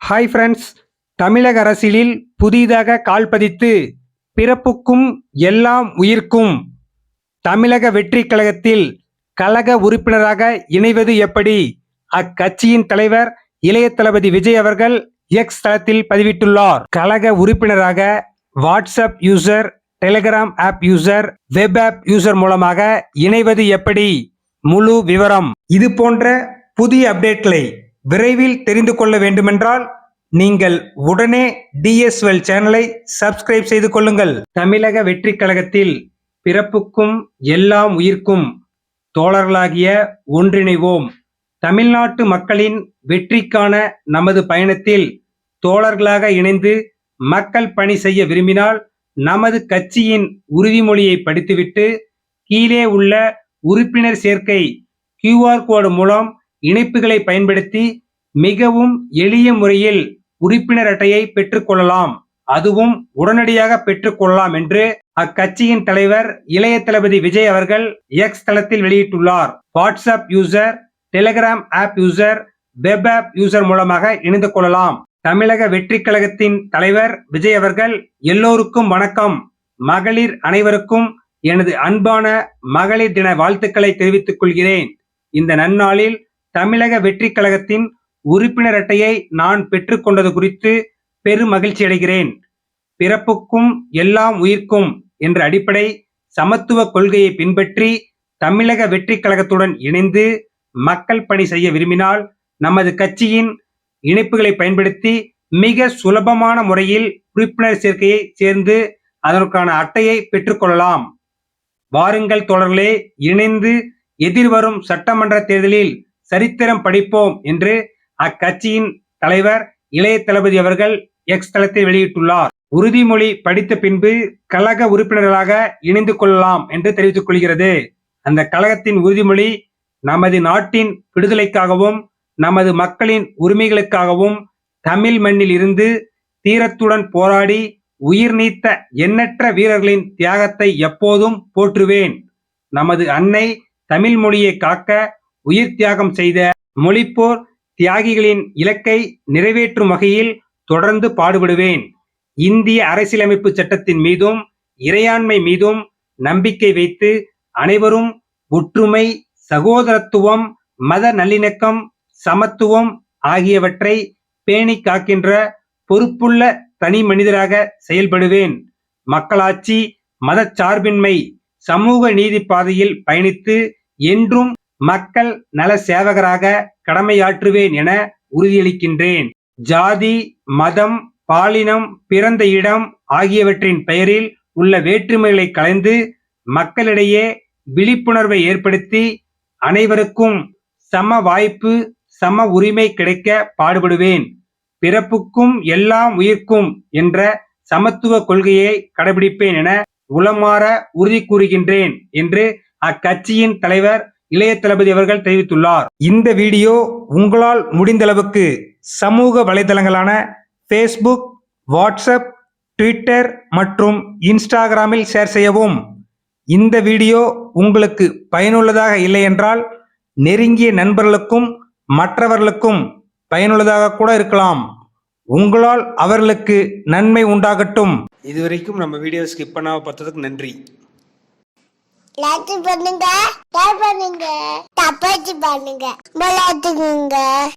Hi friends, தமிழக அரசியலில் புதிதாக கால் பதித்து பிறப்புக்கும் எல்லாம் உயிர்க்கும் தமிழக வெற்றி கழகத்தில் கழக உறுப்பினராக இணைவது எப்படி? அக்கட்சியின் தலைவர் இளைய தளபதி விஜய் அவர்கள் எக்ஸ் தளத்தில் பதிவிட்டுள்ளார். கழக உறுப்பினராக WhatsApp user, Telegram app user, web app user மூலமாக இணைவது எப்படி? முழு விவரம். இது போன்ற புதிய அப்டேட்களை விரைவில் தெரிந்து கொள்ள வேண்டுமென்றால் நீங்கள் உடனே DSL சேனலை சப்ஸ்கிரைப் செய்து கொள்ளுங்கள். தமிழக வெற்றி கழகத்தில் பிறப்புக்கும் எல்லாம் உயிர்க்கும் தோழர்களாகிய ஒன்றிணைவோம். தமிழ்நாட்டு மக்களின் வெற்றிக்கான நமது பயணத்தில் தோழர்களாக இணைந்து மக்கள் பணி செய்ய விரும்பினால் நமது கட்சியின் உறுதிமொழியை படித்துவிட்டு கீழே உள்ள உறுப்பினர் சேர்க்கை QR கோடு மூலம் இணைப்புகளை பயன்படுத்தி மிகவும் எளிய முறையில் உறுப்பினர் அட்டையை பெற்றுக்கொள்ளலாம். அதுவும் உடனடியாக பெற்றுக்கொள்ளலாம் என்று அக்கட்சியின் தலைவர் இளைய தளபதி விஜய் அவர்கள் எக்ஸ் தளத்தில் வெளியிட்டுள்ளார். WhatsApp user, Telegram app user, web app user மூலமாக இணைந்து கொள்ளலாம். தமிழக வெற்றி கழகத்தின் தலைவர் விஜய் அவர்கள், எல்லோருக்கும் வணக்கம். மகளிர் அனைவருக்கும் எனது அன்பான மகளிர் தின வாழ்த்துக்களை தெரிவித்துக் கொள்கிறேன். இந்த நன்னாளில் தமிழக வெற்றி கழகத்தின் உறுப்பினர் அட்டையை நான் பெற்றுக்கொண்டது குறித்து பெரும் மகிழ்ச்சி அடைகிறேன். பிறப்புக்கும் எல்லாம் உயிர்க்கும் என்ற அடிப்படை சமத்துவ கொள்கையை பின்பற்றி தமிழக வெற்றி கழகத்துடன் இணைந்து மக்கள் பணி செய்ய விரும்பினால் நமது கட்சியின் இணைப்புகளை பயன்படுத்தி மிக சுலபமான முறையில் உறுப்பினர் சேர்க்கையை சேர்ந்து அதற்கான அட்டையை பெற்றுக்கொள்ளலாம். வாருங்கள் தோழர்களே, இணைந்து எதிர்வரும் சட்டமன்ற தேர்தலில் சரித்திரம் படிப்போம் என்று அக்கட்சியின் தலைவர் இளைய தளபதி அவர்கள் எக்ஸ் தளத்தில் வெளியிட்டுள்ளார். உறுதிமொழி படித்த பின்பு கழக உறுப்பினர்களாக இணைந்து கொள்ளலாம் என்று தெரிவித்துக் கொள்கிறது. அந்த கழகத்தின் உறுதிமொழி நமது நாட்டின் விடுதலைக்காகவும் நமது மக்களின் உரிமைகளுக்காகவும் தமிழ் மண்ணில் இருந்து தீரத்துடன் போராடி உயிர் நீத்த எண்ணற்ற வீரர்களின் தியாகத்தை எப்போதும் போற்றுவேன். நமது அன்னை தமிழ் மொழியை காக்க உயிர் தியாகம் செய்த மொழிப்போர் தியாகிகளின் இலக்கை நிறைவேற்றும் வகையில் தொடர்ந்து பாடுபடுவேன். இந்திய அரசியலமைப்பு சட்டத்தின் மீதும் இறையாண்மை மீதும் நம்பிக்கை வைத்து அனைவரும் ஒற்றுமை, சகோதரத்துவம், மத நல்லிணக்கம், சமத்துவம் ஆகியவற்றை பேணி காக்கின்ற பொறுப்புள்ள தனி மனிதராக செயல்படுவேன். மக்களாட்சி, மதச்சார்பின்மை, சமூக நீதி பாதையில் பயணித்து என்றும் மக்கள் நல சேவகராக கடமையாற்றுவேன் என உறுதியளிக்கின்றேன். ஜாதி, மதம், பாலினம், பிறந்த இடம் ஆகியவற்றின் பெயரில் உள்ள வேற்றுமைகளை களைந்து மக்களிடையே விழிப்புணர்வை ஏற்படுத்தி அனைவருக்கும் சம வாய்ப்பு, சம உரிமை கிடைக்க பாடுபடுவேன். பிறப்புக்கும் எல்லாம் உயிர்க்கும் என்ற சமத்துவ கொள்கையை கடைபிடிப்பேன் என உளமாற உறுதி கூறுகின்றேன் என்று அக்கட்சியின் தலைவர் இளைய தளபதி அவர்கள் தெரிவித்துள்ளார். இந்த வீடியோ உங்களால் முடிந்தளவுக்கு சமூக வலைதளங்களான ஃபேஸ்புக், வாட்ஸ்அப், ட்விட்டர் மற்றும் இன்ஸ்டாகிராமில் ஷேர் செய்யவும். இந்த வீடியோ உங்களுக்கு பயனுள்ளதாக இல்லை என்றால் நெருங்கிய நண்பர்களுக்கும் மற்றவர்களுக்கும் பயனுள்ளதாக கூட இருக்கலாம். உங்களால் அவர்களுக்கு நன்மை உண்டாகட்டும். இதுவரைக்கும் நம்ம வீடியோ ஸ்கிப் பண்ணாம பார்த்ததுக்கு நன்றி. லைக் பண்ணுங்க, ஷேர் பண்ணுங்க, சப்ஸ்கிரைப் பண்ணுங்க, பெல் ஐகான்